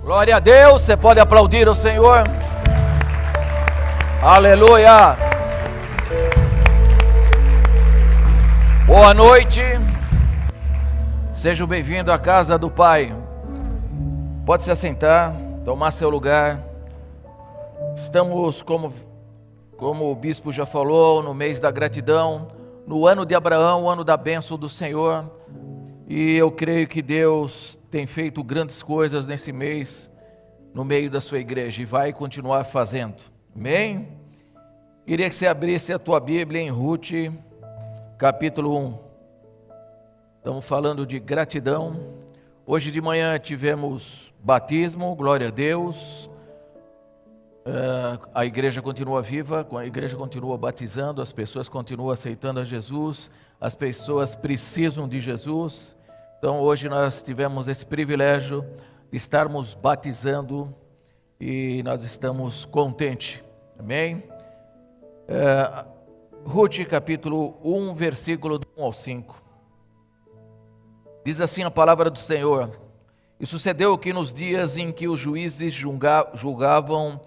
Glória a Deus, você pode aplaudir o Senhor. Aleluia. Boa noite. Seja bem-vindo à casa do Pai. Pode se assentar, tomar seu lugar. Estamos, como o bispo já falou, no mês da gratidão, no ano de Abraão, o ano da bênção do Senhor. E eu creio que Deus tem feito grandes coisas nesse mês, no meio da sua igreja, e vai continuar fazendo. Amém? Queria que você abrisse a tua Bíblia em Ruth, capítulo 1. Estamos falando de gratidão. Hoje de manhã tivemos batismo, glória a Deus. A igreja continua viva, a igreja continua batizando, as pessoas continuam aceitando a Jesus, as pessoas precisam de Jesus. Então hoje nós tivemos esse privilégio de estarmos batizando e nós estamos contentes, amém? Ruth capítulo 1, versículo 1 ao 5. Diz assim a palavra do Senhor: E sucedeu que nos dias em que os juízes julgavam,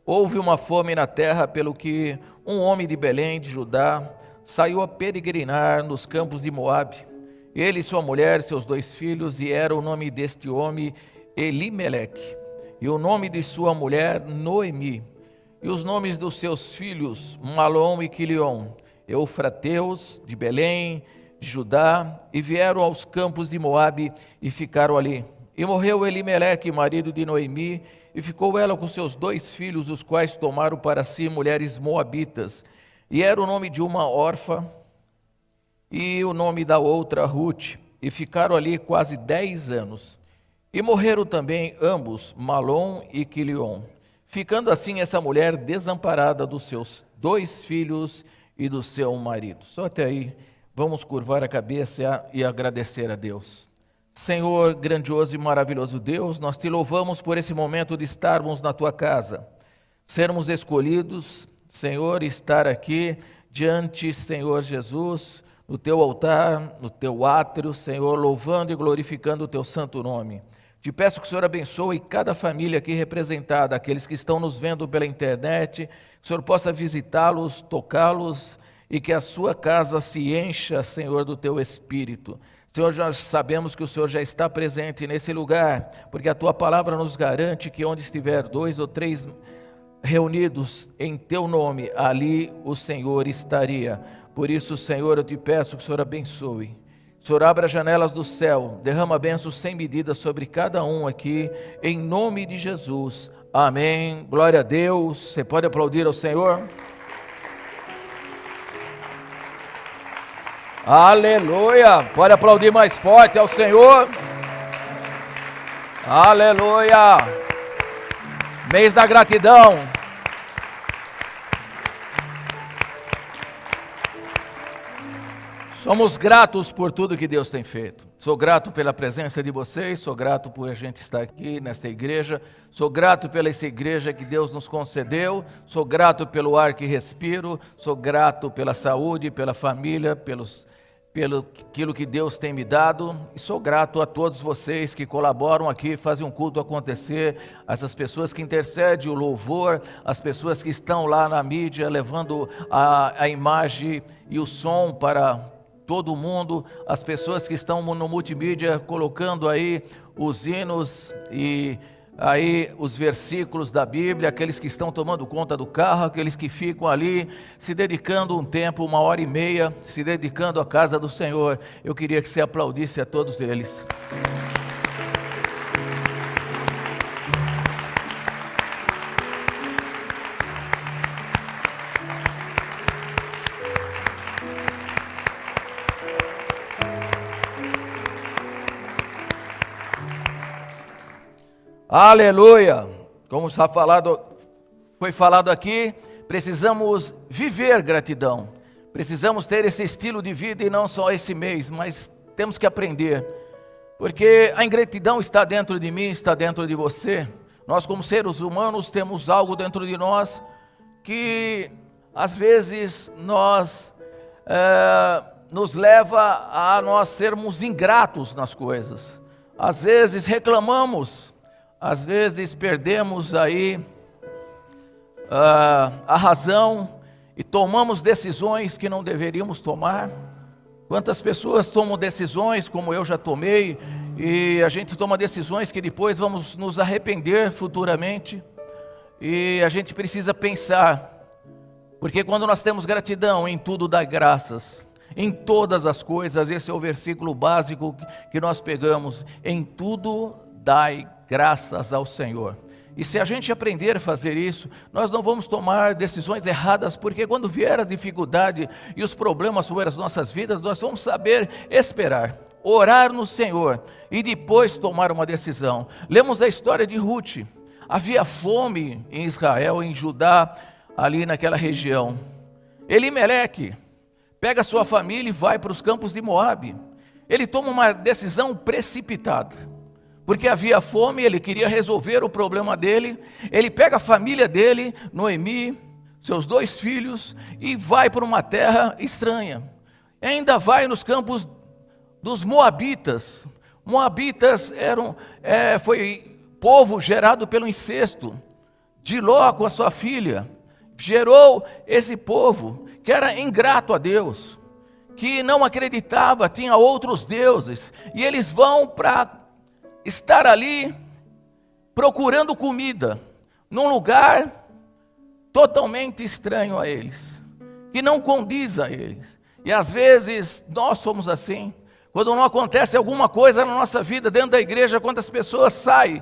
houve uma fome na terra, pelo que um homem de Belém de Judá saiu a peregrinar nos campos de Moabe. Ele e sua mulher, seus 2 filhos, e era o nome deste homem Elimeleque, e o nome de sua mulher Noemi, e os nomes dos seus filhos Malom e Quilion, eufrateus de Belém, de Judá, e vieram aos campos de Moabe e ficaram ali. E morreu Elimeleque, marido de Noemi, e ficou ela com seus 2 filhos, os quais tomaram para si mulheres moabitas, e era o nome de uma órfã, e o nome da outra Ruth, e ficaram ali quase 10 anos. E morreram também ambos, Malom e Quilion, ficando assim essa mulher desamparada dos seus 2 filhos e do seu marido. Só até aí, vamos curvar a cabeça e agradecer a Deus. Senhor, grandioso e maravilhoso Deus, nós te louvamos por esse momento de estarmos na tua casa, sermos escolhidos, Senhor, estar aqui diante, Senhor Jesus, no teu altar, no teu átrio, Senhor, louvando e glorificando o teu santo nome. Te peço que o Senhor abençoe cada família aqui representada, aqueles que estão nos vendo pela internet, que o Senhor possa visitá-los, tocá-los e que a sua casa se encha, Senhor, do teu Espírito. Senhor, nós sabemos que o Senhor já está presente nesse lugar, porque a tua palavra nos garante que onde estiver 2 ou 3 reunidos em teu nome, ali o Senhor estaria. Por isso, Senhor, eu te peço que o Senhor abençoe. O Senhor abra as janelas do céu, derrama bênçãos sem medida sobre cada um aqui, em nome de Jesus. Amém. Glória a Deus. Você pode aplaudir ao Senhor? Aleluia. Pode aplaudir mais forte ao Senhor. Aleluia. Mês da gratidão. Somos gratos por tudo que Deus tem feito. Sou grato pela presença de vocês, sou grato por a gente estar aqui nesta igreja, sou grato pela essa igreja que Deus nos concedeu, sou grato pelo ar que respiro, sou grato pela saúde, pela família, pelo aquilo que Deus tem me dado, e sou grato a todos vocês que colaboram aqui, fazem um culto acontecer, essas pessoas que intercedem o louvor, as pessoas que estão lá na mídia levando a imagem e o som para todo mundo, as pessoas que estão no multimídia colocando aí os hinos e aí os versículos da Bíblia, aqueles que estão tomando conta do carro, aqueles que ficam ali se dedicando um tempo, 1h30, se dedicando à casa do Senhor. Eu queria que você aplaudisse a todos eles. Aleluia! Como foi falado aqui, precisamos viver gratidão. Precisamos ter esse estilo de vida e não só esse mês, mas temos que aprender. Porque a ingratidão está dentro de mim, está dentro de você. Nós como seres humanos temos algo dentro de nós que às vezes nos leva a nós sermos ingratos nas coisas. Às vezes reclamamos, às vezes perdemos aí a razão e tomamos decisões que não deveríamos tomar. Quantas pessoas tomam decisões como eu já tomei, e a gente toma decisões que depois vamos nos arrepender futuramente, e a gente precisa pensar, porque quando nós temos gratidão, em tudo dá graças, em todas as coisas, esse é o versículo básico que nós pegamos, em tudo dai graças ao Senhor. E se a gente aprender a fazer isso, nós não vamos tomar decisões erradas, porque quando vier a dificuldade e os problemas sobre as nossas vidas, nós vamos saber esperar, orar no Senhor e depois tomar uma decisão. Lemos a história de Ruth. Havia fome em Israel, em Judá, ali naquela região. Elimeleque pega sua família e vai para os campos de Moabe. Ele toma uma decisão precipitada. Porque havia fome, ele queria resolver o problema dele. Ele pega a família dele, Noemi, seus 2 filhos, e vai para uma terra estranha. E ainda vai nos campos dos Moabitas. Moabitas foi povo gerado pelo incesto. De Ló com a sua filha, gerou esse povo que era ingrato a Deus, que não acreditava, tinha outros deuses. E eles vão para estar ali procurando comida, num lugar totalmente estranho a eles, que não condiz a eles. E às vezes nós somos assim, quando não acontece alguma coisa na nossa vida, dentro da igreja, quantas pessoas saem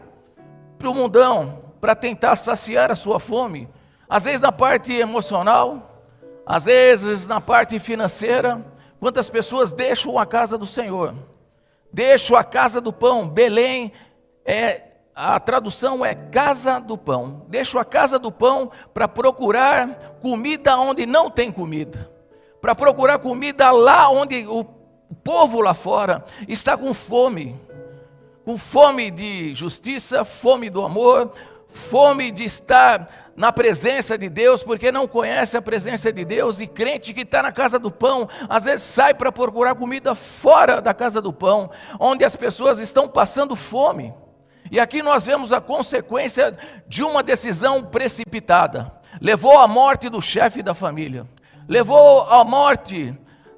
para o mundão, para tentar saciar a sua fome, às vezes na parte emocional, às vezes na parte financeira. Quantas pessoas deixam a casa do Senhor, deixo a casa do pão. Belém, a tradução é casa do pão. Deixo a casa do pão para procurar comida onde não tem comida, para procurar comida lá onde o povo lá fora está com fome de justiça, fome do amor, fome de estar na presença de Deus, porque não conhece a presença de Deus. E crente que está na casa do pão, às vezes sai para procurar comida fora da casa do pão, onde as pessoas estão passando fome. E aqui nós vemos a consequência de uma decisão precipitada. Levou à morte do chefe da família, levou à morte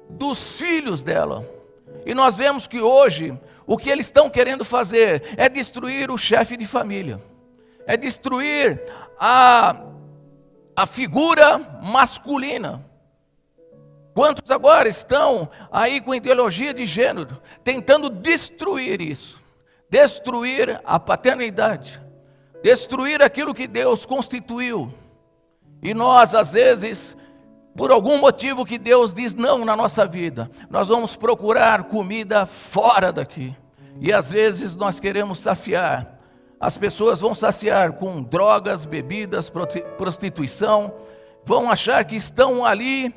dos filhos dela. E nós vemos que hoje, o que eles estão querendo fazer é destruir o chefe de família, é destruir a figura masculina. Quantos agora estão aí com ideologia de gênero, tentando destruir isso, destruir a paternidade, destruir aquilo que Deus constituiu. E nós, às vezes, por algum motivo que Deus diz não na nossa vida, nós vamos procurar comida fora daqui. E às vezes nós queremos saciar. As pessoas vão saciar com drogas, bebidas, prostituição, vão achar que estão ali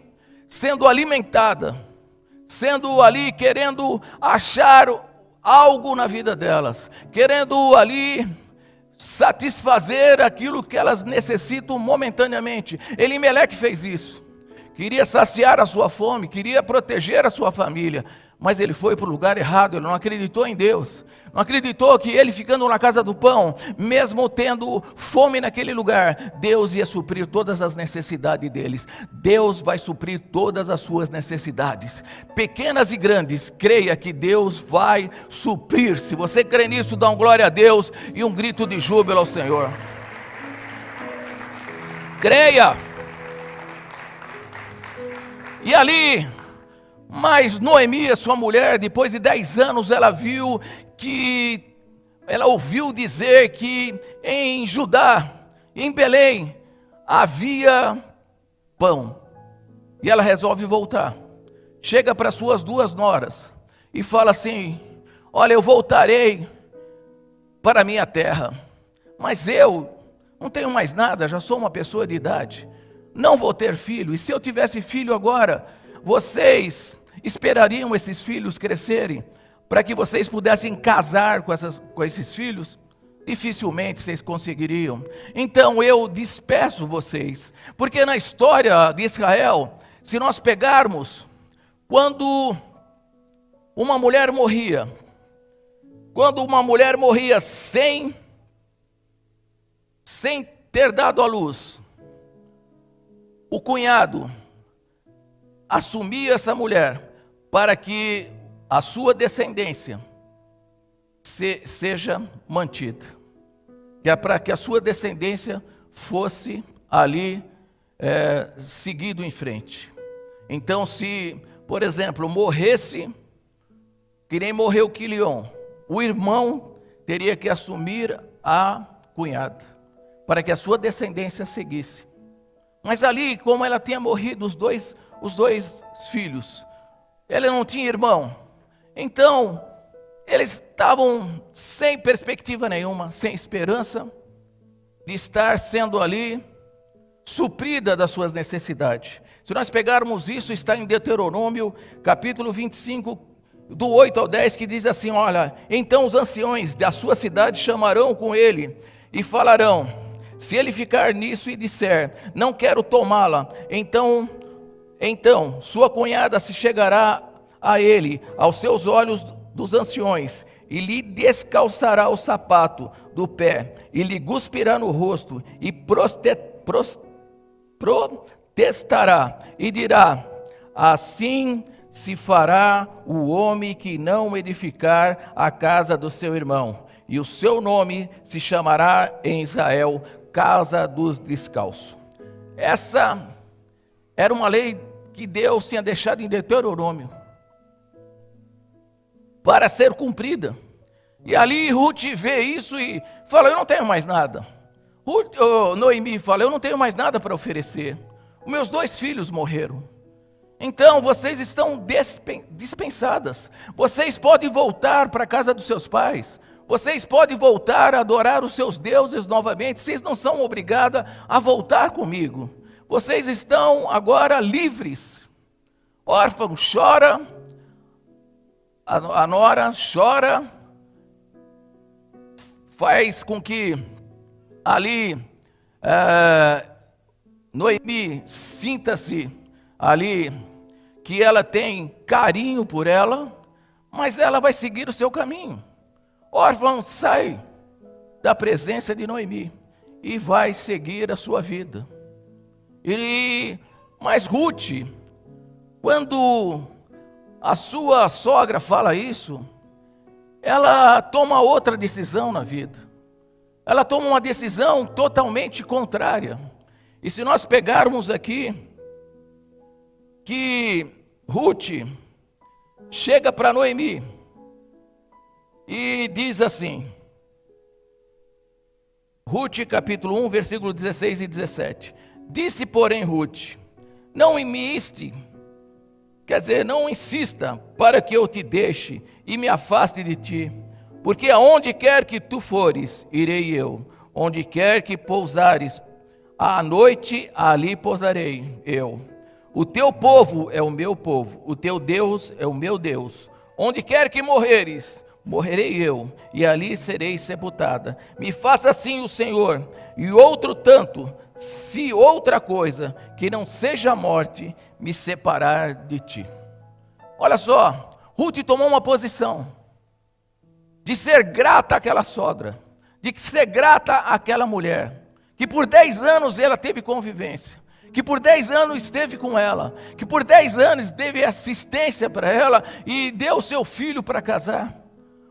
sendo alimentada, sendo ali querendo achar algo na vida delas, querendo ali satisfazer aquilo que elas necessitam momentaneamente. Elimeleque fez isso, queria saciar a sua fome, queria proteger a sua família, mas ele foi para o lugar errado. Ele não acreditou em Deus, não acreditou que ele ficando na casa do pão, mesmo tendo fome naquele lugar, Deus ia suprir todas as necessidades deles. Deus vai suprir todas as suas necessidades, pequenas e grandes. Creia que Deus vai suprir. Se você crê nisso, dá um glória a Deus e um grito de júbilo ao Senhor. Creia. E ali, mas Noemi, sua mulher, depois de 10 anos, ela ouviu dizer que em Judá, em Belém, havia pão. E ela resolve voltar. Chega para suas 2 noras e fala assim: olha, eu voltarei para a minha terra, mas eu não tenho mais nada, já sou uma pessoa de idade, não vou ter filho. E se eu tivesse filho agora, vocês esperariam esses filhos crescerem para que vocês pudessem casar com esses filhos? Dificilmente vocês conseguiriam. Então eu despeço vocês, porque na história de Israel, se nós pegarmos, quando uma mulher morria sem sem ter dado à luz, o cunhado assumia essa mulher para que a sua descendência seja mantida, que é para que a sua descendência fosse ali seguido em frente. Então, se, por exemplo, morresse, que nem morreu Quilion, o irmão teria que assumir a cunhada, para que a sua descendência seguisse. Mas ali, como ela tinha morrido os dois filhos, ela não tinha irmão, então eles estavam sem perspectiva nenhuma, sem esperança de estar sendo ali suprida das suas necessidades. Se nós pegarmos isso, está em Deuteronômio, capítulo 25, do 8 ao 10, que diz assim, olha, então os anciões da sua cidade chamarão com ele e falarão, se ele ficar nisso e disser, não quero tomá-la, então sua cunhada se chegará a ele, aos seus olhos dos anciões, e lhe descalçará o sapato do pé, e lhe cuspirá no rosto, e protestará, e dirá, assim se fará o homem que não edificar a casa do seu irmão, e o seu nome se chamará em Israel, casa dos descalços. Essa era uma lei que Deus tinha deixado em Deuteronômio para ser cumprida. E ali Ruth vê isso e fala, eu não tenho mais nada. Noemi fala, eu não tenho mais nada para oferecer. Os meus 2 filhos morreram. Então vocês estão dispensadas. Vocês podem voltar para a casa dos seus pais. Vocês podem voltar a adorar os seus deuses novamente. Vocês não são obrigadas a voltar comigo. Vocês estão agora livres. Órfão chora, a nora chora, faz com que ali Noemi sinta-se ali que ela tem carinho por ela, mas ela vai seguir o seu caminho. Órfão sai da presença de Noemi e vai seguir a sua vida. Mas Ruth, quando a sua sogra fala isso, ela toma outra decisão na vida. Ela toma uma decisão totalmente contrária. E se nós pegarmos aqui, que Ruth chega para Noemi e diz assim, Ruth capítulo 1, versículo 16 e 17. Disse, porém, Ruth, não insista para que eu te deixe e me afaste de ti, porque aonde quer que tu fores, irei eu, onde quer que pousares, à noite ali pousarei eu. O teu povo é o meu povo, o teu Deus é o meu Deus. Onde quer que morreres, morrerei eu, e ali serei sepultada. Me faça assim o Senhor, e outro tanto, se outra coisa, que não seja a morte, me separar de ti. Olha só, Ruth tomou uma posição de ser grata àquela sogra, de ser grata àquela mulher, que por 10 anos ela teve convivência, que por 10 anos esteve com ela, que por 10 anos teve assistência para ela e deu seu filho para casar.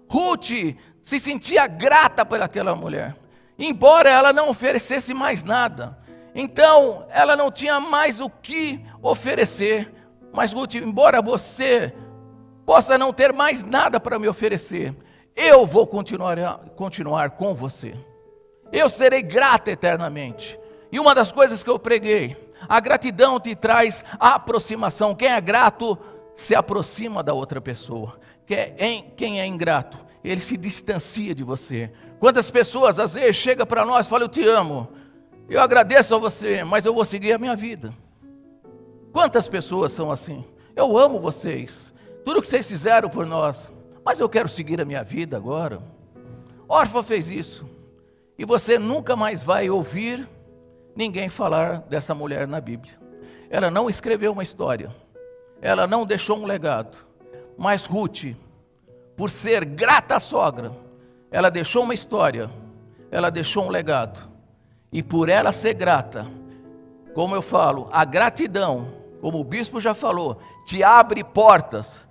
Ruth se sentia grata por aquela mulher, embora ela não oferecesse mais nada. Então ela não tinha mais o que oferecer. Mas Ruth, embora você possa não ter mais nada para me oferecer, eu vou continuar com você. Eu serei grata eternamente. E uma das coisas que eu preguei, a gratidão te traz a aproximação. Quem é grato se aproxima da outra pessoa. Quem é ingrato, ele se distancia de você. Quantas pessoas às vezes chegam para nós e falam, eu te amo, eu agradeço a você, mas eu vou seguir a minha vida. Quantas pessoas são assim? Eu amo vocês, tudo que vocês fizeram por nós, mas eu quero seguir a minha vida agora. Órfã fez isso, e você nunca mais vai ouvir ninguém falar dessa mulher na Bíblia. Ela não escreveu uma história, ela não deixou um legado, mas Ruth, por ser grata à sogra, ela deixou uma história, ela deixou um legado. E por ela ser grata, como eu falo, a gratidão, como o bispo já falou, te abre portas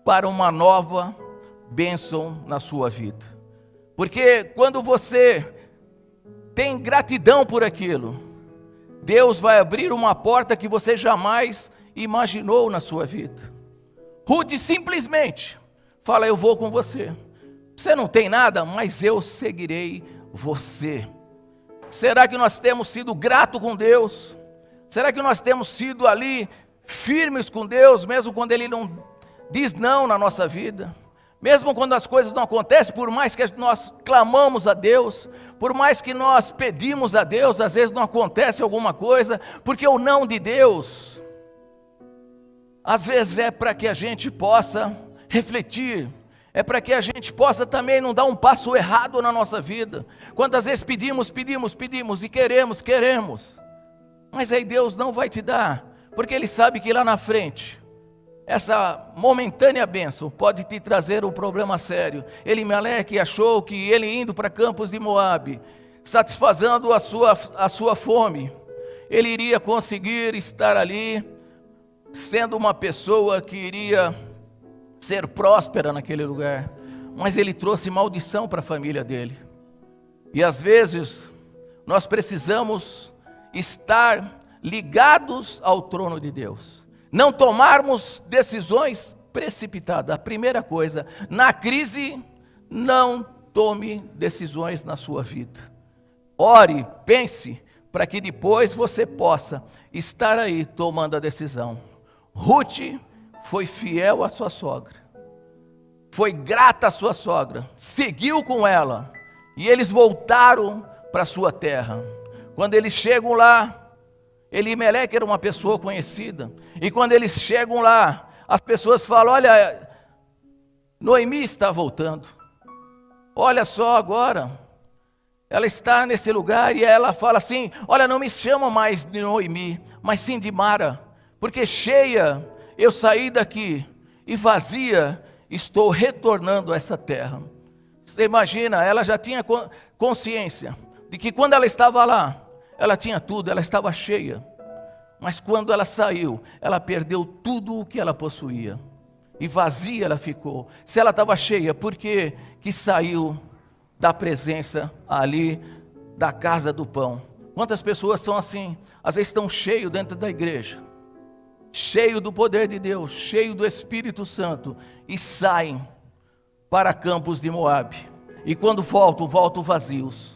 para uma nova bênção na sua vida. Porque quando você tem gratidão por aquilo, Deus vai abrir uma porta que você jamais imaginou na sua vida. Ruth simplesmente fala: eu vou com você. Você não tem nada, mas eu seguirei você. Será que nós temos sido gratos com Deus? Será que nós temos sido ali firmes com Deus, mesmo quando Ele não diz não na nossa vida? Mesmo quando as coisas não acontecem, por mais que nós clamamos a Deus, por mais que nós pedimos a Deus, às vezes não acontece alguma coisa, porque o não de Deus, às vezes é para que a gente possa refletir, é para que a gente possa também não dar um passo errado na nossa vida. Quantas vezes pedimos e queremos, mas aí Deus não vai te dar, porque Ele sabe que lá na frente, essa momentânea bênção pode te trazer um problema sério. Elimeleque achou que ele indo para Campos de Moabe, satisfazendo a sua fome, ele iria conseguir estar ali, sendo uma pessoa que iria ser próspera naquele lugar. Mas ele trouxe maldição para a família dele. E às vezes, nós precisamos estar ligados ao trono de Deus. Não tomarmos decisões precipitadas. A primeira coisa, na crise, não tome decisões na sua vida. Ore, pense, para que depois você possa estar aí tomando a decisão. Ruth foi fiel à sua sogra, foi grata à sua sogra, seguiu com ela, e eles voltaram para a sua terra. Quando eles chegam lá, Elimeleque era uma pessoa conhecida, e quando eles chegam lá, as pessoas falam: olha, Noemi está voltando, olha só agora, ela está nesse lugar, e ela fala assim: olha, não me chama mais de Noemi, mas sim de Mara, porque cheia eu saí daqui, e vazia estou retornando a essa terra. Você imagina, ela já tinha consciência de que quando ela estava lá, ela tinha tudo, ela estava cheia. Mas quando ela saiu, ela perdeu tudo o que ela possuía. E vazia ela ficou. Se ela estava cheia, por que saiu da presença ali da casa do pão? Quantas pessoas são assim? Às vezes estão cheios dentro da igreja, cheio do poder de Deus, cheio do Espírito Santo, e saem para Campos de Moabe. E quando voltam vazios.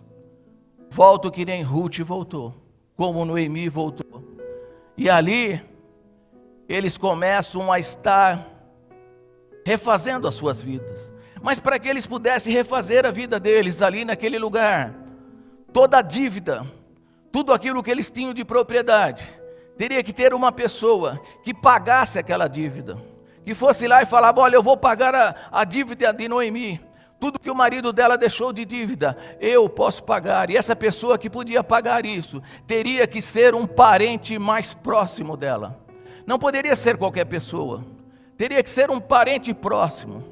Volto que nem Ruth voltou, como Noemi voltou. E ali, eles começam a estar refazendo as suas vidas. Mas para que eles pudessem refazer a vida deles ali naquele lugar, toda a dívida, tudo aquilo que eles tinham de propriedade, teria que ter uma pessoa que pagasse aquela dívida, que fosse lá e falava: olha, eu vou pagar a dívida de Noemi. Tudo que o marido dela deixou de dívida, eu posso pagar. E essa pessoa que podia pagar isso, teria que ser um parente mais próximo dela. Não poderia ser qualquer pessoa. Teria que ser um parente próximo.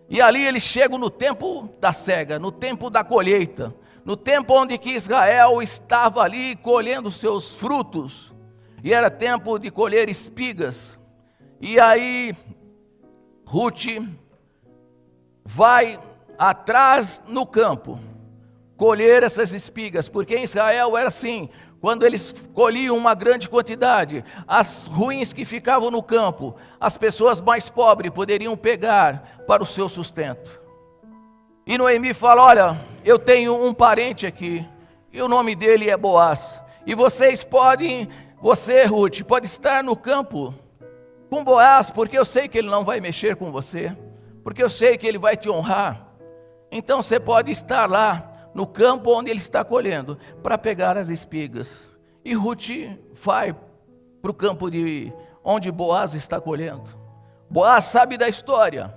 E ali eles chegam no tempo da cega, no tempo da colheita, no tempo onde que Israel estava ali colhendo seus frutos. E era tempo de colher espigas. E aí, Ruth vai atrás no campo colher essas espigas, porque em Israel era assim: quando eles colhiam uma grande quantidade, as ruins que ficavam no campo, as pessoas mais pobres poderiam pegar para o seu sustento. E Noemi fala: olha, eu tenho um parente aqui, e o nome dele é Boaz, e você, Ruth, pode estar no campo com Boaz, porque eu sei que ele não vai mexer com você, porque eu sei que ele vai te honrar. Então você pode estar lá no campo onde ele está colhendo, para pegar as espigas. E Ruth vai para o campo onde Boaz está colhendo. Boaz sabe da história,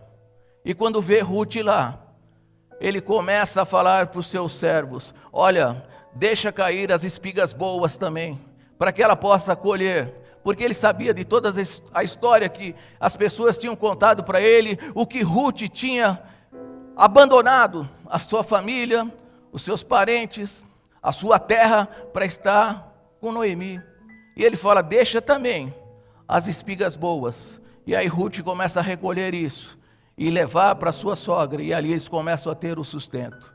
e quando vê Ruth lá, ele começa a falar para os seus servos: olha, deixa cair as espigas boas também, para que ela possa colher. Porque ele sabia de toda a história que as pessoas tinham contado para ele, o que Ruth tinha abandonado, a sua família, os seus parentes, a sua terra para estar com Noemi. E ele fala, deixa também as espigas boas. E aí Ruth começa a recolher isso e levar para sua sogra, e ali eles começam a ter o sustento.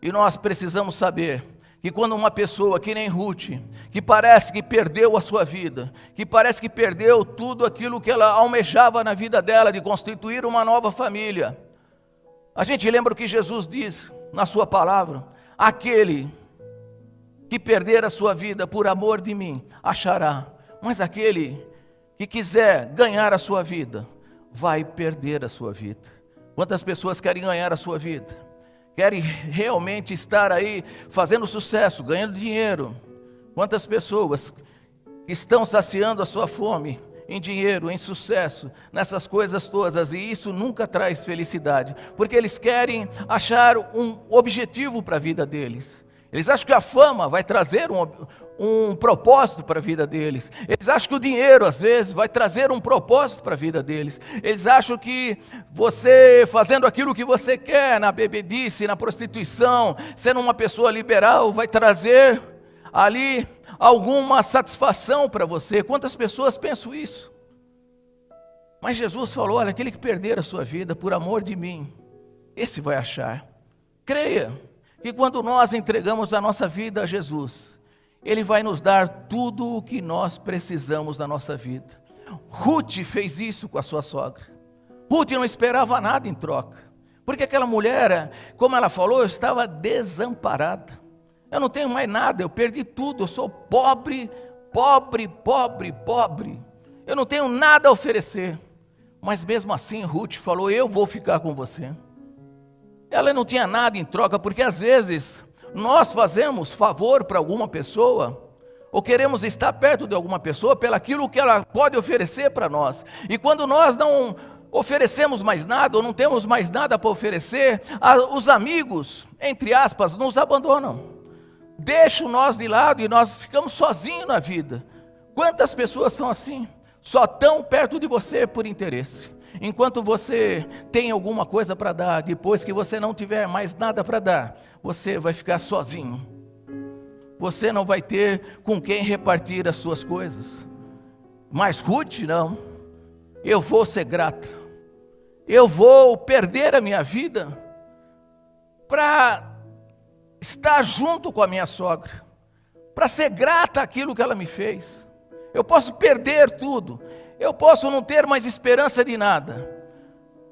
E nós precisamos saber que quando uma pessoa que nem Ruth, que parece que perdeu a sua vida, que parece que perdeu tudo aquilo que ela almejava na vida dela, de constituir uma nova família, a gente lembra o que Jesus diz na sua palavra, aquele que perder a sua vida por amor de mim, achará, mas aquele que quiser ganhar a sua vida, vai perder a sua vida. Quantas pessoas querem ganhar a sua vida? Querem realmente estar aí fazendo sucesso, ganhando dinheiro? Quantas pessoas estão saciando a sua fome em dinheiro, em sucesso, nessas coisas todas, e isso nunca traz felicidade, porque eles querem achar um objetivo para a vida deles. Eles acham que a fama vai trazer um propósito para a vida deles. Eles acham que o dinheiro, às vezes, vai trazer um propósito para a vida deles. Eles acham que você, fazendo aquilo que você quer, na bebedice, na prostituição, sendo uma pessoa liberal, vai trazer ali alguma satisfação para você. Quantas pessoas pensam isso? Mas Jesus falou, olha, aquele que perder a sua vida por amor de mim, esse vai achar. Creia que quando nós entregamos a nossa vida a Jesus, Ele vai nos dar tudo o que nós precisamos na nossa vida. Ruth fez isso com a sua sogra. Ruth não esperava nada em troca, porque aquela mulher, como ela falou, eu estava desamparada. Eu não tenho mais nada, eu perdi tudo, eu sou pobre, pobre, pobre, pobre. Eu não tenho nada a oferecer. Mas mesmo assim Ruth falou, eu vou ficar com você. Ela não tinha nada em troca, porque às vezes nós fazemos favor para alguma pessoa, ou queremos estar perto de alguma pessoa, pelo aquilo que ela pode oferecer para nós. E quando nós não oferecemos mais nada, ou não temos mais nada para oferecer, os amigos, entre aspas, nos abandonam. Deixam nós de lado e nós ficamos sozinhos na vida. Quantas pessoas são assim? Só estão perto de você por interesse. Enquanto você tem alguma coisa para dar, depois que você não tiver mais nada para dar, você vai ficar sozinho. Você não vai ter com quem repartir as suas coisas. Mas Ruth não. Eu vou ser grata. Eu vou perder a minha vida para estar junto com a minha sogra, para ser grata àquilo que ela me fez. Eu posso perder tudo. Eu posso não ter mais esperança de nada.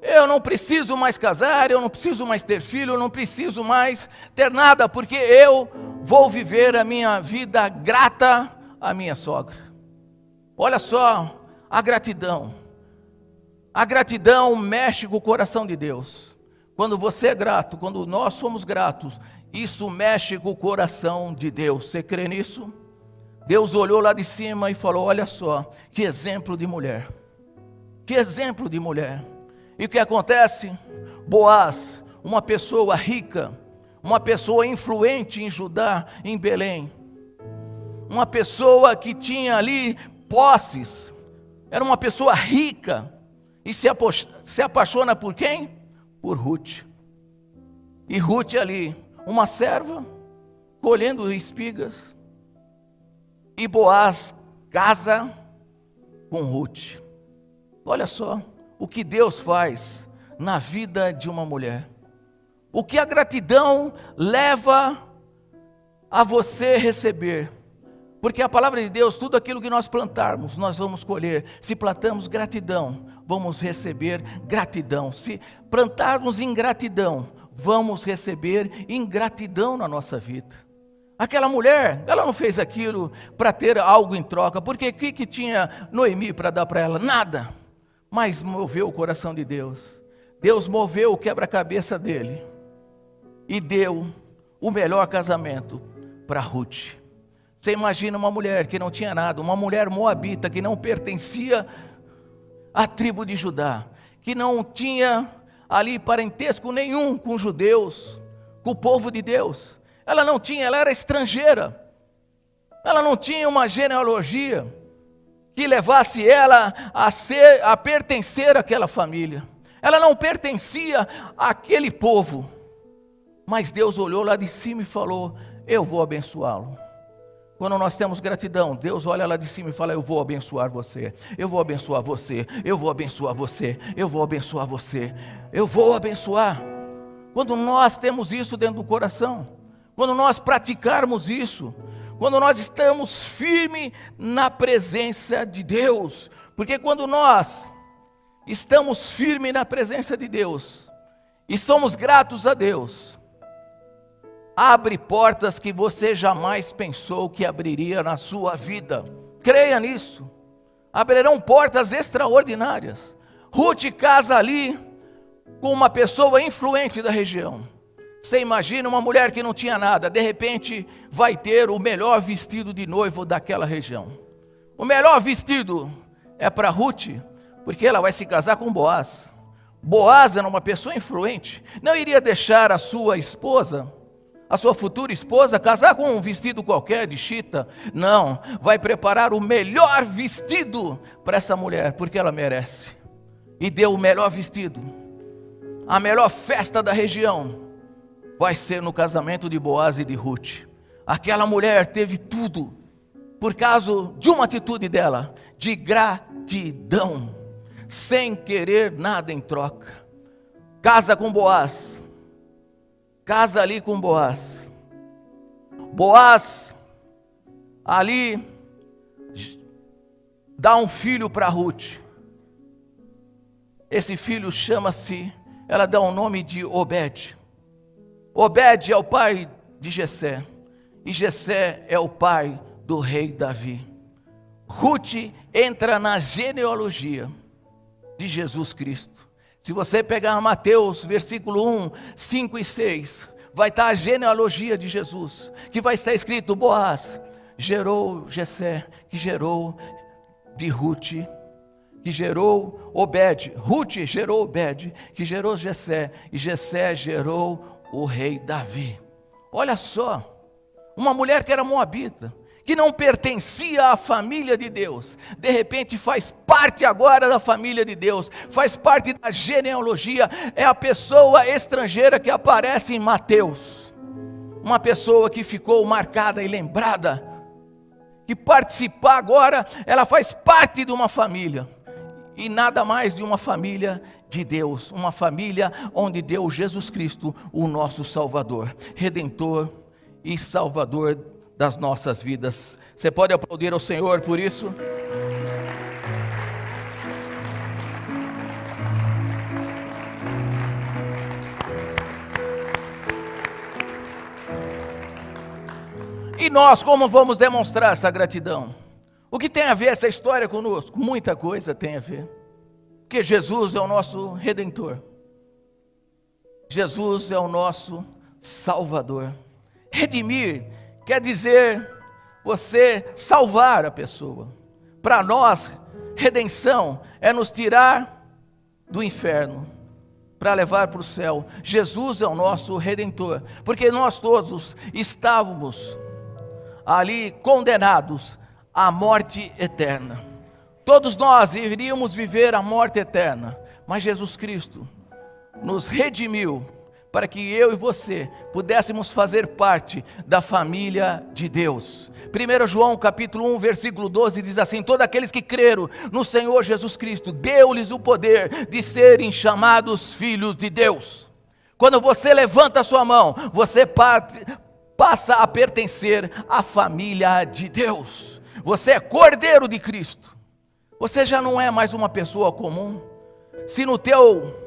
Eu não preciso mais casar, eu não preciso mais ter filho, eu não preciso mais ter nada, porque eu vou viver a minha vida grata à minha sogra. Olha só, a gratidão. A gratidão mexe com o coração de Deus. Quando você é grato, quando nós somos gratos, isso mexe com o coração de Deus. Você crê nisso? Deus olhou lá de cima e falou, olha só, que exemplo de mulher. Que exemplo de mulher. E o que acontece? Boaz, uma pessoa rica, uma pessoa influente em Judá, em Belém. Uma pessoa que tinha ali posses. Era uma pessoa rica. E se apaixona por quem? Por Ruth. E Ruth ali, uma serva, colhendo espigas. E Boaz casa com Ruth. Olha só o que Deus faz na vida de uma mulher. O que a gratidão leva a você receber. Porque a palavra de Deus, tudo aquilo que nós plantarmos, nós vamos colher. Se plantamos gratidão, vamos receber gratidão. Se plantarmos ingratidão, vamos receber ingratidão na nossa vida. Aquela mulher, ela não fez aquilo para ter algo em troca, porque o que tinha Noemi para dar para ela? Nada, mas moveu o coração de Deus. Deus moveu o quebra-cabeça dele e deu o melhor casamento para Ruth. Você imagina uma mulher que não tinha nada, uma mulher moabita que não pertencia à tribo de Judá, que não tinha ali parentesco nenhum com os judeus, com o povo de Deus. Ela não tinha, ela era estrangeira. Ela não tinha uma genealogia que levasse ela a pertencer àquela família. Ela não pertencia àquele povo. Mas Deus olhou lá de cima e falou, eu vou abençoá-lo. Quando nós temos gratidão, Deus olha lá de cima e fala: eu vou abençoar você, eu vou abençoar você, eu vou abençoar você, eu vou abençoar você, eu vou abençoar. Quando nós temos isso dentro do coração, quando nós praticarmos isso, quando nós estamos firmes na presença de Deus, porque quando nós estamos firmes na presença de Deus e somos gratos a Deus, abre portas que você jamais pensou que abriria na sua vida. Creia nisso. Abrirão portas extraordinárias. Ruth casa ali com uma pessoa influente da região. Você imagina uma mulher que não tinha nada, de repente vai ter o melhor vestido de noivo daquela região. O melhor vestido é para Ruth, porque ela vai se casar com Boaz. Boaz era uma pessoa influente, não iria deixar a sua esposa, a sua futura esposa, casar com um vestido qualquer de chita. Não, vai preparar o melhor vestido para essa mulher, porque ela merece. E deu o melhor vestido. A melhor festa da região vai ser no casamento de Boaz e de Ruth. Aquela mulher teve tudo, por causa de uma atitude dela, de gratidão, sem querer nada em troca. Casa com Boaz. Casa ali com Boaz. Boaz ali dá um filho para Ruth. Esse filho chama-se, ela dá o nome de Obed. Obed é o pai de Jessé, e Jessé é o pai do rei Davi. Ruth entra na genealogia de Jesus Cristo. Se você pegar Mateus, versículo 1, 5 e 6, vai estar a genealogia de Jesus, que vai estar escrito: Boaz gerou Jessé, que gerou de Ruth, que gerou Obed. Ruth gerou Obed, que gerou Jessé, e Jessé gerou o rei Davi. Olha só, uma mulher que era moabita, que não pertencia à família de Deus, de repente faz parte agora da família de Deus, faz parte da genealogia, é a pessoa estrangeira que aparece em Mateus, uma pessoa que ficou marcada e lembrada, que participar agora, ela faz parte de uma família, e nada mais de uma família de Deus, uma família onde deu Jesus Cristo, o nosso Salvador, Redentor e Salvador das nossas vidas. Você pode aplaudir ao Senhor por isso? E nós, como vamos demonstrar essa gratidão? O que tem a ver essa história conosco? Muita coisa tem a ver. Porque Jesus é o nosso Redentor. Jesus é o nosso Salvador. Redimir quer dizer você salvar a pessoa. Para nós, redenção é nos tirar do inferno para levar para o céu. Jesus é o nosso Redentor, porque nós todos estávamos ali condenados à morte eterna. Todos nós iríamos viver a morte eterna, mas Jesus Cristo nos redimiu para que eu e você pudéssemos fazer parte da família de Deus. 1 João capítulo 1, versículo 12 diz assim: todos aqueles que creram no Senhor Jesus Cristo, deu-lhes o poder de serem chamados filhos de Deus. Quando você levanta a sua mão, você passa a pertencer à família de Deus. Você é cordeiro de Cristo. Você já não é mais uma pessoa comum. Se no teu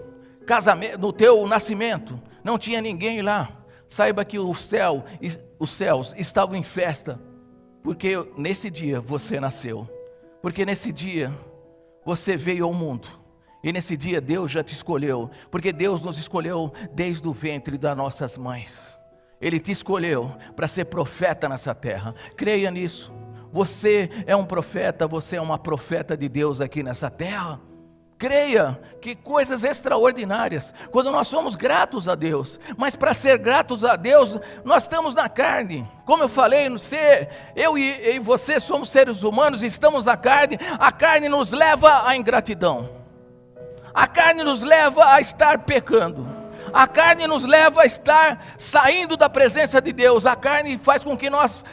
casamento, no teu nascimento, não tinha ninguém lá, saiba que os céus estavam em festa, porque nesse dia você nasceu, porque nesse dia você veio ao mundo, e nesse dia Deus já te escolheu, porque Deus nos escolheu desde o ventre das nossas mães. Ele te escolheu para ser profeta nessa terra. Creia nisso. Você é um profeta, você é uma profeta de Deus aqui nessa terra. Creia, que coisas extraordinárias, quando nós somos gratos a Deus. Mas para ser gratos a Deus, nós estamos na carne. Como eu falei, eu e você somos seres humanos, estamos na carne. A carne nos leva à ingratidão. A carne nos leva a estar pecando. A carne nos leva a estar saindo da presença de Deus. A carne faz com que nós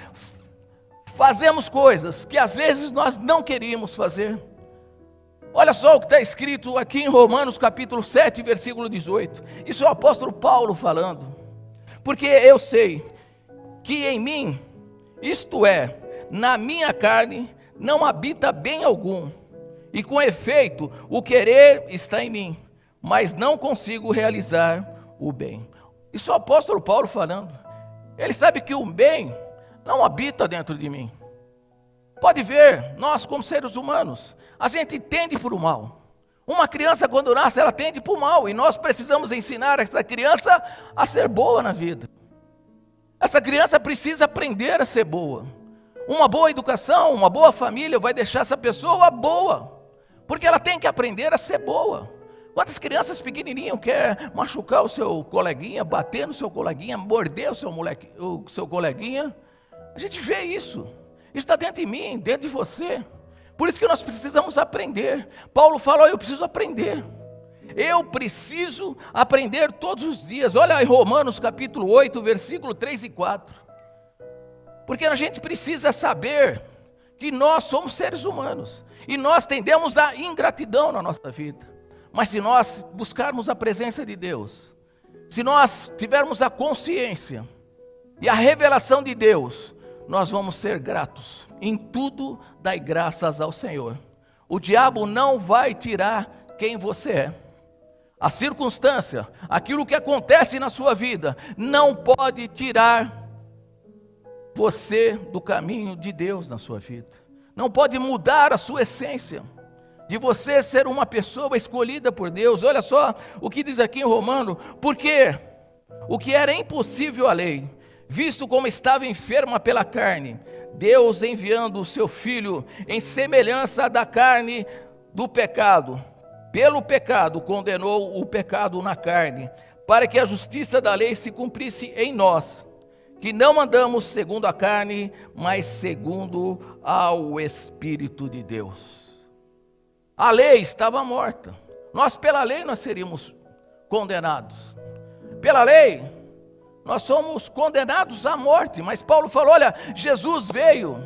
fazemos coisas que às vezes nós não queríamos fazer. Olha só o que está escrito aqui em Romanos capítulo 7, versículo 18. Isso é o apóstolo Paulo falando. Porque eu sei que em mim, isto é, na minha carne, não habita bem algum. E com efeito, o querer está em mim, mas não consigo realizar o bem. Isso é o apóstolo Paulo falando. Ele sabe que o bem não habita dentro de mim. Pode ver, nós como seres humanos, a gente tende para o mal. Uma criança quando nasce, ela tende para o mal. E nós precisamos ensinar essa criança a ser boa na vida. Essa criança precisa aprender a ser boa. Uma boa educação, uma boa família vai deixar essa pessoa boa. Porque ela tem que aprender a ser boa. Quantas crianças pequenininhas querem machucar o seu coleguinha, bater no seu coleguinha, morder o seu coleguinha? A gente vê isso. Isso está dentro de mim, dentro de você. Por isso que nós precisamos aprender. Paulo fala, eu preciso aprender. Eu preciso aprender todos os dias. Olha em Romanos capítulo 8, versículo 3 e 4. Porque a gente precisa saber que nós somos seres humanos. E nós tendemos à ingratidão na nossa vida. Mas se nós buscarmos a presença de Deus, se nós tivermos a consciência e a revelação de Deus, nós vamos ser gratos. Em tudo dai graças ao Senhor. O diabo não vai tirar quem você é. A circunstância, aquilo que acontece na sua vida, não pode tirar você do caminho de Deus na sua vida. Não pode mudar a sua essência, de você ser uma pessoa escolhida por Deus. Olha só o que diz aqui em Romano, porque o que era impossível à lei, visto como estava enferma pela carne, Deus enviando o seu Filho em semelhança da carne do pecado, pelo pecado condenou o pecado na carne, para que a justiça da lei se cumprisse em nós, que não andamos segundo a carne, mas segundo ao Espírito de Deus. A lei estava morta. Nós pela lei nós seríamos condenados. Pela lei nós somos condenados à morte. Mas Paulo falou, olha, Jesus veio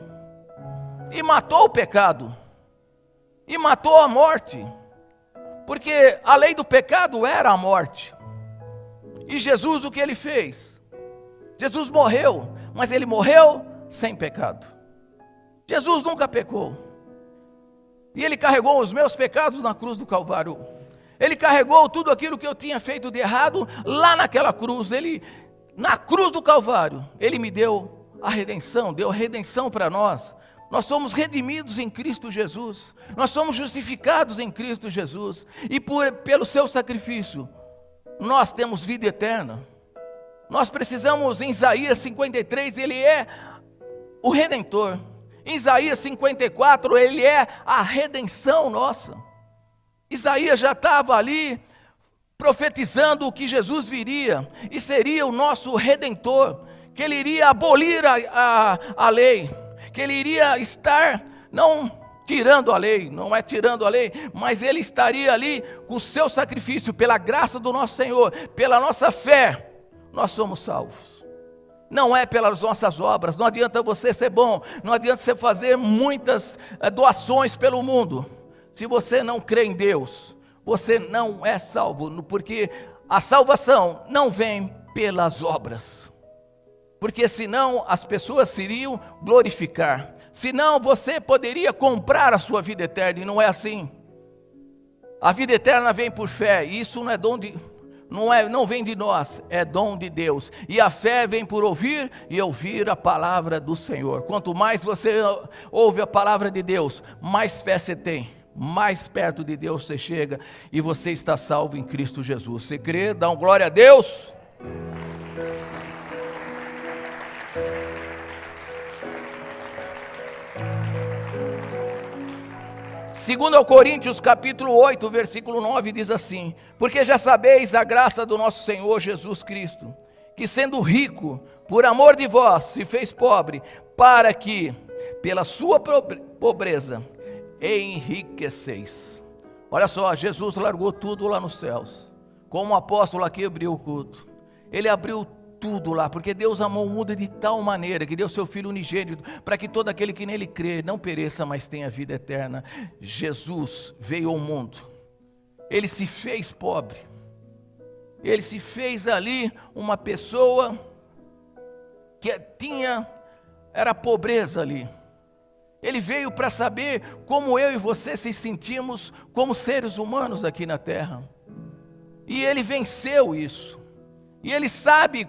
e matou o pecado. E matou a morte. Porque a lei do pecado era a morte. E Jesus o que ele fez? Jesus morreu, mas ele morreu sem pecado. Jesus nunca pecou. E ele carregou os meus pecados na cruz do Calvário. Ele carregou tudo aquilo que eu tinha feito de errado lá naquela cruz. Na cruz do Calvário, ele me deu a redenção, deu a redenção para nós. Nós somos redimidos em Cristo Jesus. Nós somos justificados em Cristo Jesus. E pelo seu sacrifício, nós temos vida eterna. Nós precisamos, em Isaías 53, ele é o Redentor. Em Isaías 54, ele é a redenção nossa. Isaías já estava ali profetizando que Jesus viria e seria o nosso Redentor, que ele iria abolir a lei, que ele iria estar, não tirando a lei, não é tirando a lei, mas ele estaria ali com o seu sacrifício, pela graça do nosso Senhor, pela nossa fé. Nós somos salvos. Não é pelas nossas obras. Não adianta você ser bom. Não adianta você fazer muitas doações pelo mundo. Se você não crê em Deus, você não é salvo. Porque a salvação não vem pelas obras. Porque senão as pessoas se iriam glorificar. Senão você poderia comprar a sua vida eterna. E não é assim. A vida eterna vem por fé. E isso não é dom de... Não vem de nós, é dom de Deus. E a fé vem por ouvir e ouvir a palavra do Senhor. Quanto mais você ouve a palavra de Deus, mais fé você tem, mais perto de Deus você chega e você está salvo em Cristo Jesus. Você crê? Dá um glória a Deus. Segundo Coríntios capítulo 8, versículo 9 diz assim: porque já sabeis a graça do nosso Senhor Jesus Cristo, que sendo rico, por amor de vós, se fez pobre, para que, pela sua pobreza, enriqueceis. Olha só, Jesus largou tudo lá nos céus, como o apóstolo aqui abriu o culto. Ele abriu tudo lá, porque Deus amou o mundo de tal maneira que deu seu Filho unigênito, para que todo aquele que nele crê não pereça, mas tenha vida eterna. Jesus veio ao mundo, ele se fez pobre, ele se fez ali uma pessoa que era pobreza ali. Ele veio para saber como eu e você se sentimos como seres humanos aqui na terra. E ele venceu isso. E ele sabe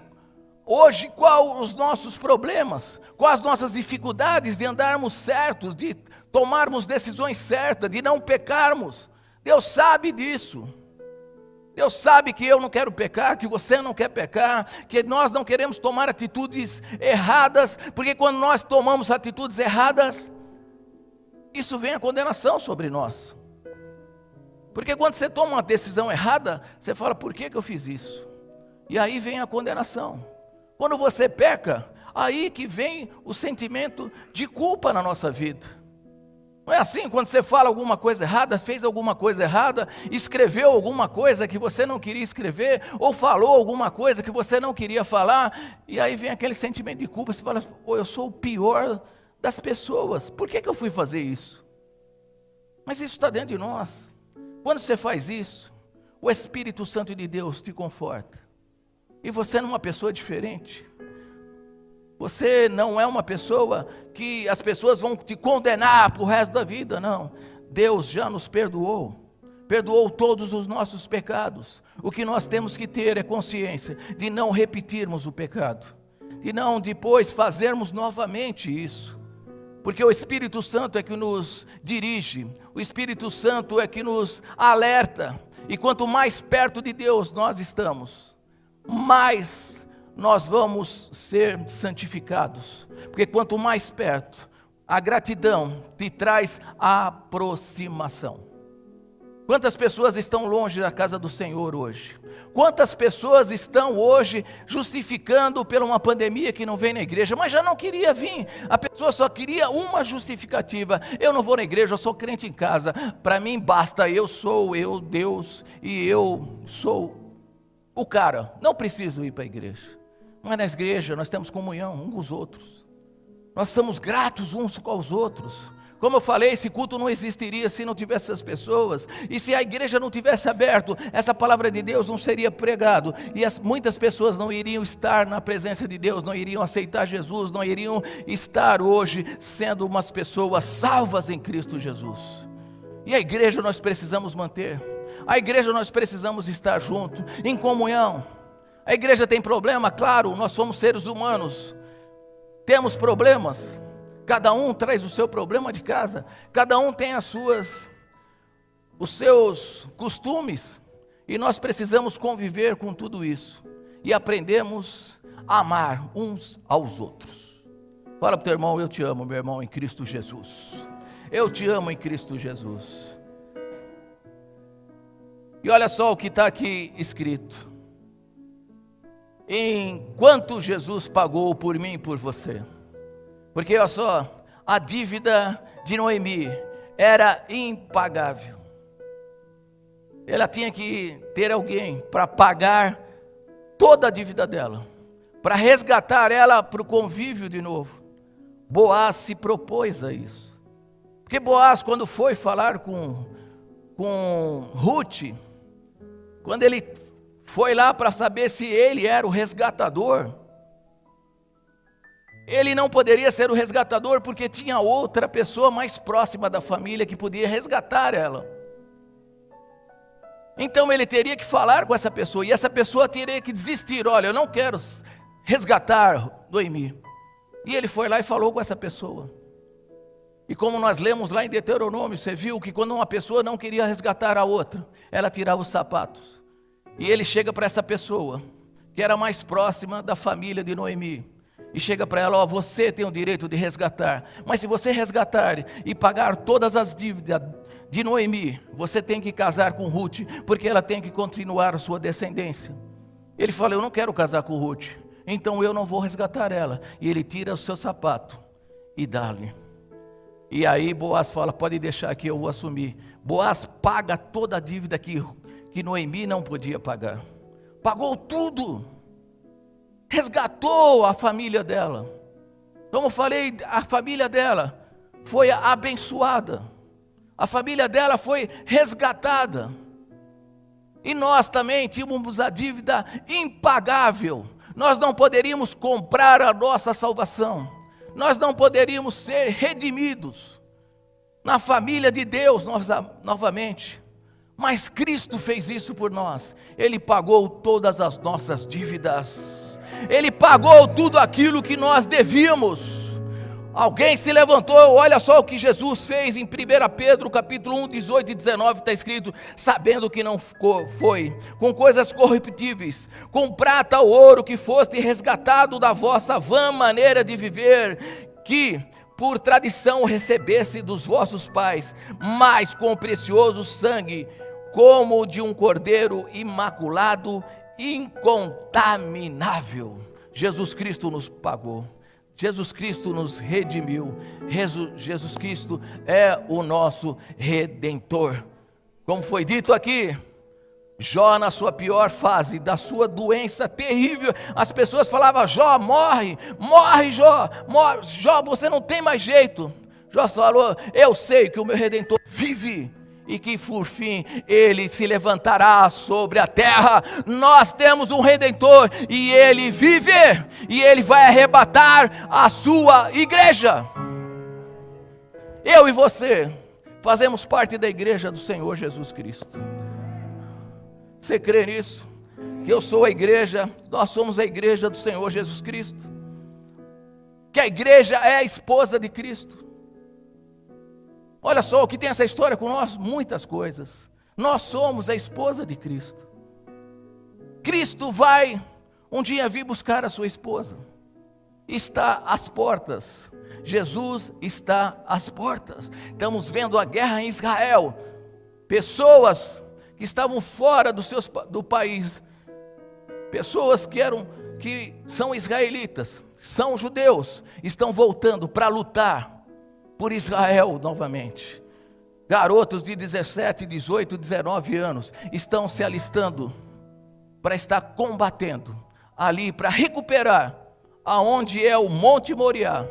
hoje quais os nossos problemas, quais as nossas dificuldades de andarmos certos, de tomarmos decisões certas, de não pecarmos. Deus sabe disso. Deus sabe que eu não quero pecar, que você não quer pecar, que nós não queremos tomar atitudes erradas, porque quando nós tomamos atitudes erradas, isso vem a condenação sobre nós. Porque quando você toma uma decisão errada, você fala, por que eu fiz isso? E aí vem a condenação. Quando você peca, aí que vem o sentimento de culpa na nossa vida. Não é assim? Quando você fala alguma coisa errada, fez alguma coisa errada, escreveu alguma coisa que você não queria escrever, ou falou alguma coisa que você não queria falar, e aí vem aquele sentimento de culpa, você fala, eu sou o pior das pessoas, por que eu fui fazer isso? Mas isso está dentro de nós. Quando você faz isso, o Espírito Santo de Deus te conforta, e você não é uma pessoa diferente. Você não é uma pessoa que as pessoas vão te condenar para o resto da vida, não. Deus já nos perdoou todos os nossos pecados. O que nós temos que ter é consciência de não repetirmos o pecado, de não depois fazermos novamente isso. Porque o Espírito Santo é que nos dirige, o Espírito Santo é que nos alerta, e quanto mais perto de Deus nós estamos, mais nós vamos ser santificados, porque quanto mais perto, a gratidão te traz aproximação. Quantas pessoas estão longe da casa do Senhor hoje? Quantas pessoas estão hoje justificando por uma pandemia que não vem na igreja, mas já não queria vir, a pessoa só queria uma justificativa, eu não vou na igreja, eu sou crente em casa, para mim basta, eu sou eu, Deus, e eu sou o cara, não preciso ir para a igreja. Mas na igreja nós temos comunhão uns com os outros, nós somos gratos uns com os outros. Como eu falei, esse culto não existiria se não tivesse essas pessoas, e se a igreja não tivesse aberto, essa palavra de Deus não seria pregado, e muitas pessoas não iriam estar na presença de Deus, não iriam aceitar Jesus, não iriam estar hoje sendo umas pessoas salvas em Cristo Jesus. E a igreja nós precisamos manter, a igreja nós precisamos estar junto, em comunhão. A igreja tem problema? Claro, nós somos seres humanos, temos problemas, cada um traz o seu problema de casa, cada um tem os seus costumes, e nós precisamos conviver com tudo isso, e aprendemos a amar uns aos outros. Fala para o teu irmão, eu te amo, meu irmão, em Cristo Jesus, eu te amo em Cristo Jesus. E olha só o que está aqui escrito, enquanto Jesus pagou por mim e por você, porque olha só, a dívida de Noemi era impagável, ela tinha que ter alguém para pagar toda a dívida dela, para resgatar ela para o convívio de novo. Boaz se propôs a isso, porque Boaz, quando foi falar com Ruth, quando ele foi lá para saber se ele era o resgatador, ele não poderia ser o resgatador porque tinha outra pessoa mais próxima da família que podia resgatar ela. Então ele teria que falar com essa pessoa, e essa pessoa teria que desistir, olha, eu não quero resgatar Noemi. E ele foi lá e falou com essa pessoa. E como nós lemos lá em Deuteronômio, você viu que quando uma pessoa não queria resgatar a outra, ela tirava os sapatos. E ele chega para essa pessoa, que era mais próxima da família de Noemi, e chega para ela, você tem o direito de resgatar, mas se você resgatar e pagar todas as dívidas de Noemi, você tem que casar com Ruth, porque ela tem que continuar a sua descendência. Ele fala, eu não quero casar com Ruth, então eu não vou resgatar ela. E ele tira o seu sapato e dá-lhe. E aí Boaz fala, pode deixar que eu vou assumir. Boaz paga toda a dívida que que Noemi não podia pagar. Pagou tudo. Resgatou a família dela. Como falei, a família dela foi abençoada. A família dela foi resgatada. E nós também tínhamos a dívida impagável. Nós não poderíamos comprar a nossa salvação. Nós não poderíamos ser redimidos na família de Deus novamente. Mas Cristo fez isso por nós. Ele pagou todas as nossas dívidas. Ele pagou tudo aquilo que nós devíamos. Alguém se levantou, olha só o que Jesus fez em 1 Pedro capítulo 1, 18 e 19, está escrito: sabendo que não foi com coisas corruptíveis, com prata ou ouro que foste resgatado da vossa vã maneira de viver, que por tradição recebesse dos vossos pais, mas com precioso sangue, como de um cordeiro imaculado, incontaminável. Jesus Cristo nos pagou. Jesus Cristo nos redimiu. Jesus Cristo é o nosso Redentor. Como foi dito aqui, Jó na sua pior fase, da sua doença terrível, as pessoas falavam: Jó, morre, morre Jó, morre, Jó, você não tem mais jeito. Jó falou: eu sei que o meu Redentor vive, e que por fim ele se levantará sobre a terra. Nós temos um Redentor, e ele vive, e ele vai arrebatar a sua igreja. Eu e você fazemos parte da igreja do Senhor Jesus Cristo. Você crê nisso? Que eu sou a igreja, nós somos a igreja do Senhor Jesus Cristo, que a igreja é a esposa de Cristo. Olha só o que tem essa história com nós, muitas coisas. Nós somos a esposa de Cristo. Cristo vai um dia vir buscar a sua esposa. Está às portas. Jesus está às portas. Estamos vendo a guerra em Israel. Pessoas que estavam fora do país, pessoas que são israelitas, são judeus, estão voltando para lutar por Israel novamente. Garotos de 17, 18, 19 anos estão se alistando para estar combatendo ali, para recuperar aonde é o Monte Moriá,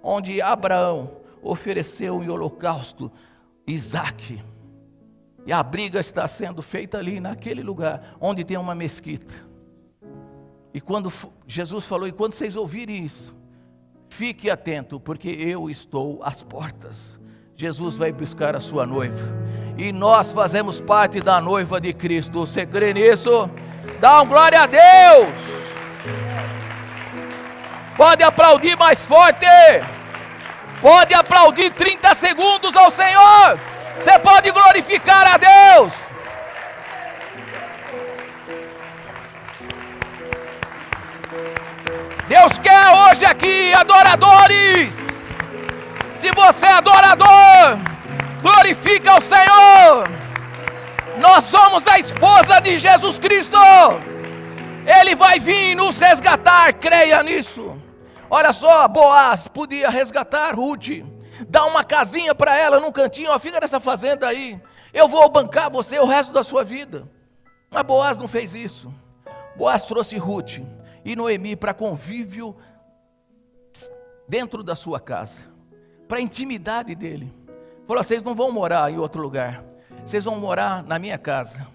onde Abraão ofereceu em holocausto Isaque. E a briga está sendo feita ali naquele lugar onde tem uma mesquita. E quando Jesus falou: e quando vocês ouvirem isso, fique atento, porque eu estou às portas. Jesus vai buscar a sua noiva, e nós fazemos parte da noiva de Cristo. Você crê nisso? Dá um glória a Deus. Pode aplaudir mais forte. Pode aplaudir 30 segundos ao Senhor. Você pode glorificar a Deus. Deus quer hoje aqui adoradores. Se você é adorador, glorifica o Senhor. Nós somos a esposa de Jesus Cristo. Ele vai vir nos resgatar, creia nisso. Olha só, Boaz podia resgatar Ruth, dar uma casinha para ela num cantinho: ó, fica nessa fazenda aí, eu vou bancar você o resto da sua vida. Mas Boaz não fez isso. Boaz trouxe Ruth e Noemi para convívio dentro da sua casa, para a intimidade dele. Falou: vocês não vão morar em outro lugar, vocês vão morar na minha casa,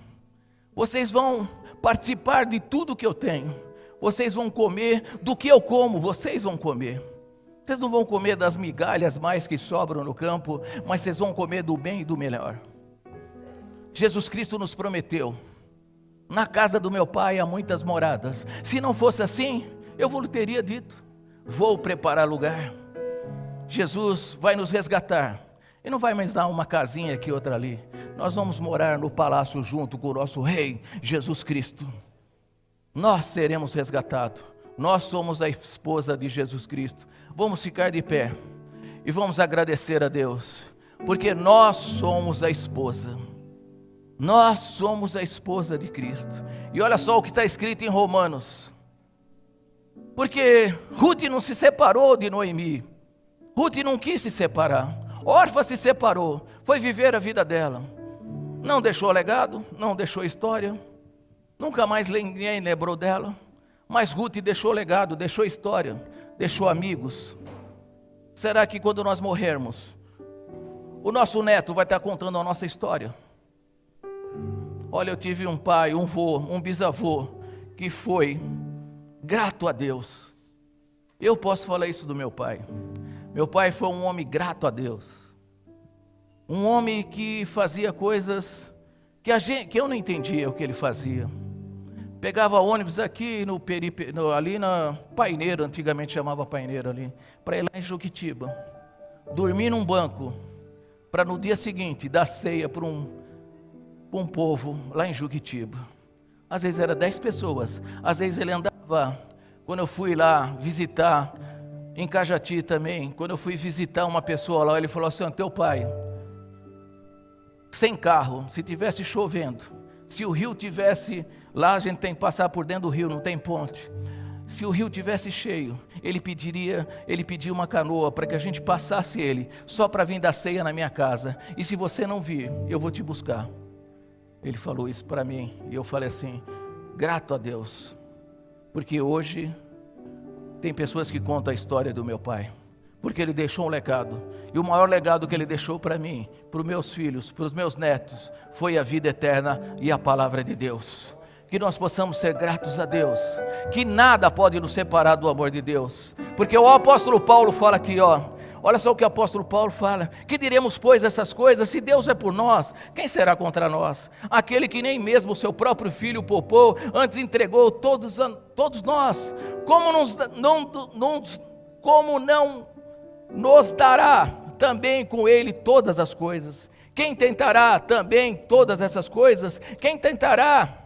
vocês vão participar de tudo que eu tenho, vocês vão comer do que eu como, vocês vão comer. Vocês não vão comer das migalhas mais que sobram no campo, mas vocês vão comer do bem e do melhor. Jesus Cristo nos prometeu: na casa do meu pai há muitas moradas. Se não fosse assim, eu vos teria dito: vou preparar lugar. Jesus vai nos resgatar, e não vai mais dar uma casinha aqui, outra ali. Nós vamos morar no palácio junto com o nosso Rei, Jesus Cristo. Nós seremos resgatados. Nós somos a esposa de Jesus Cristo. Vamos ficar de pé e vamos agradecer a Deus, porque nós somos a esposa. Nós somos a esposa de Cristo. E olha só o que está escrito em Romanos. Porque Ruth não se separou de Noemi. Ruth não quis se separar. Orfa se separou, foi viver a vida dela. não deixou legado, não deixou história, nunca mais ninguém lembrou dela, mas Ruth deixou legado, deixou história, deixou amigos. Será que quando nós morrermos, o nosso neto vai estar contando a nossa história? Olha, eu tive um pai, um vô, um bisavô, que foi grato a Deus. Eu posso falar isso do meu pai. Meu pai foi um homem grato a Deus. Um homem que fazia coisas que eu não entendia o que ele fazia. Pegava ônibus aqui ali na Paineira, antigamente chamava Paineira ali, para ir lá em Juquitiba. Dormir num banco, para no dia seguinte dar ceia para um povo lá em Juquitiba. Às vezes era 10 pessoas, às vezes ele andava, quando eu fui lá visitar, em Cajati também, quando eu fui visitar uma pessoa lá, ele falou assim: teu pai, sem carro, se tivesse chovendo, se o rio tivesse, lá a gente tem que passar por dentro do rio, não tem ponte, se o rio tivesse cheio, ele pediu uma canoa para que a gente passasse ele, só para vir dar ceia na minha casa, e se você não vir, eu vou te buscar. Ele falou isso para mim, e eu falei assim, grato a Deus, porque hoje tem pessoas que contam a história do meu pai, porque ele deixou um legado, e o maior legado que ele deixou para mim, para os meus filhos, para os meus netos, foi a vida eterna e a palavra de Deus. Que nós possamos ser gratos a Deus, que nada pode nos separar do amor de Deus, porque o apóstolo Paulo fala aqui, olha só o que o apóstolo Paulo fala: que diremos pois essas coisas? Se Deus é por nós, quem será contra nós? Aquele que nem mesmo o seu próprio filho poupou, antes entregou todos nós, como não nos dará também com ele todas as coisas? Quem tentará também todas essas coisas? Quem tentará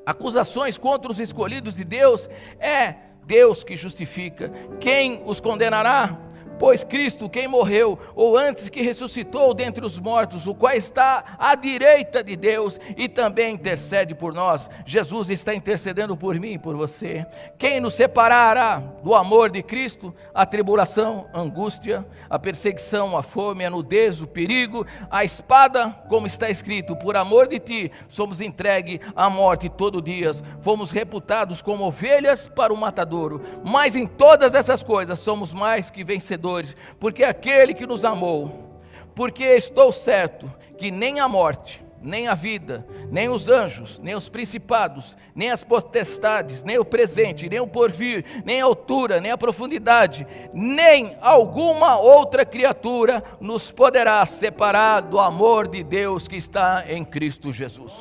acusações contra os escolhidos de Deus? É Deus que justifica. Quem os condenará? Pois Cristo, quem morreu, ou antes que ressuscitou dentre os mortos, o qual está à direita de Deus e também intercede por nós. Jesus está intercedendo por mim e por você. Quem nos separará do amor de Cristo? A tribulação, a angústia, a perseguição, a fome, a nudez, o perigo, a espada, como está escrito: por amor de ti somos entregues à morte todo dia, fomos reputados como ovelhas para o matadouro, mas em todas essas coisas somos mais que vencedores, porque aquele que nos amou. Porque estou certo que nem a morte, nem a vida, nem os anjos, nem os principados, nem as potestades, nem o presente, nem o porvir, nem a altura, nem a profundidade, nem alguma outra criatura nos poderá separar do amor de Deus que está em Cristo Jesus.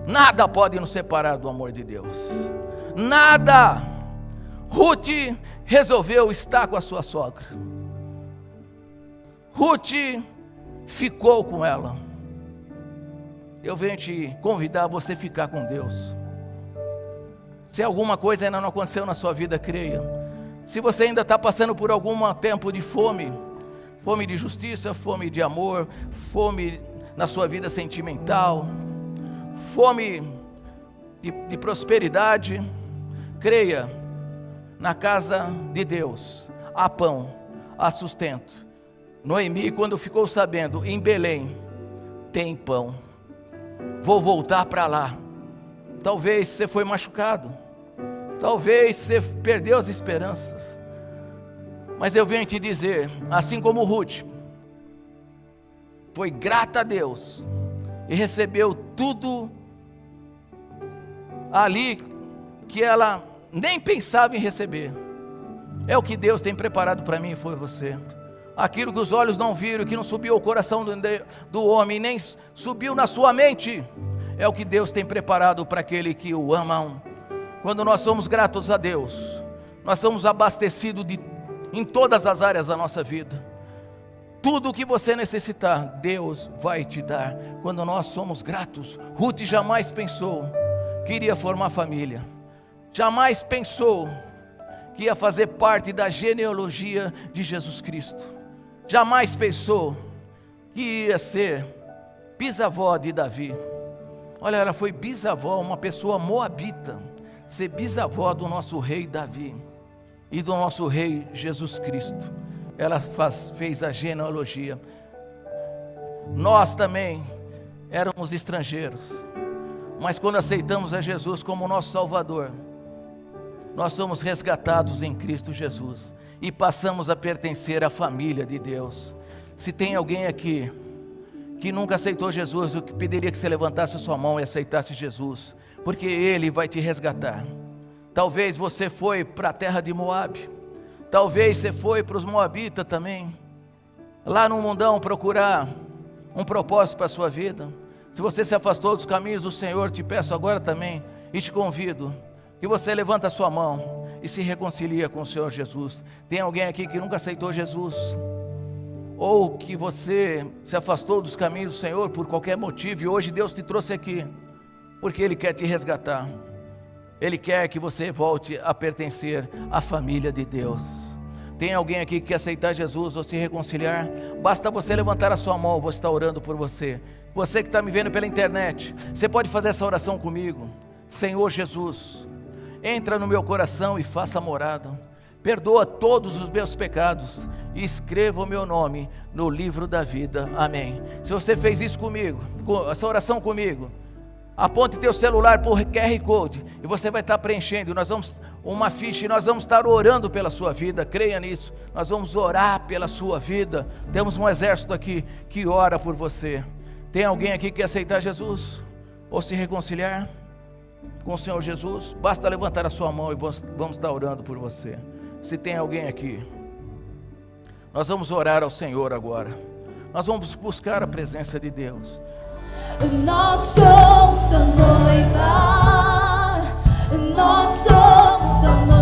Nada pode nos separar do amor de Deus, nada. Ruth resolveu estar com a sua sogra. Ruth ficou com ela. Eu venho te convidar a você ficar com Deus. Se alguma coisa ainda não aconteceu na sua vida, creia. Se você ainda está passando por algum tempo de fome, fome de justiça, fome de amor, fome na sua vida sentimental, fome de prosperidade, creia, na casa de Deus há pão, há sustento. Noemi, quando ficou sabendo, em Belém tem pão, vou voltar para lá. Talvez você foi machucado, talvez você perdeu as esperanças, mas eu venho te dizer, assim como Ruth foi grata a Deus e recebeu tudo ali que ela nem pensava em receber, é o que Deus tem preparado para mim e foi você. Aquilo que os olhos não viram, que não subiu ao coração do homem, nem subiu na sua mente, é o que Deus tem preparado para aquele que o amam. Quando nós somos gratos a Deus, nós somos abastecidos em todas as áreas da nossa vida. Tudo o que você necessitar, Deus vai te dar, quando nós somos gratos. Ruth jamais pensou que iria formar família, jamais pensou que ia fazer parte da genealogia de Jesus Cristo, jamais pensou que ia ser bisavó de Davi. Olha, ela foi bisavó, uma pessoa moabita, ser bisavó do nosso rei Davi e do nosso rei Jesus Cristo. Ela fez a genealogia. Nós também éramos estrangeiros, mas quando aceitamos a Jesus como nosso Salvador, nós somos resgatados em Cristo Jesus e passamos a pertencer à família de Deus. Se tem alguém aqui que nunca aceitou Jesus, eu pediria que você levantasse a sua mão e aceitasse Jesus, porque Ele vai te resgatar. Talvez você foi para a terra de Moabe, talvez você foi para os Moabitas também, lá no mundão procurar um propósito para a sua vida. Se você se afastou dos caminhos do Senhor, te peço agora também e te convido que você levanta a sua mão e se reconcilia com o Senhor Jesus. Tem alguém aqui que nunca aceitou Jesus? Ou que você se afastou dos caminhos do Senhor por qualquer motivo e hoje Deus te trouxe aqui, porque Ele quer te resgatar. Ele quer que você volte a pertencer à família de Deus. Tem alguém aqui que quer aceitar Jesus ou se reconciliar? Basta você levantar a sua mão, eu vou estar orando por você. Você que está me vendo pela internet, você pode fazer essa oração comigo. Senhor Jesus, entra no meu coração e faça morada. Perdoa todos os meus pecados e escreva o meu nome no livro da vida. Amém. Se você fez isso comigo, essa oração comigo, aponte teu celular por QR Code e você vai estar preenchendo. Nós vamos uma ficha e nós vamos estar orando pela sua vida. Creia nisso. Nós vamos orar pela sua vida. Temos um exército aqui que ora por você. Tem alguém aqui que quer aceitar Jesus ou se reconciliar com o Senhor Jesus? Basta levantar a sua mão e vamos estar orando por você. Se tem alguém aqui, nós vamos orar ao Senhor agora. Nós vamos buscar a presença de Deus. Nós somos tua noiva, nós somos tua noiva.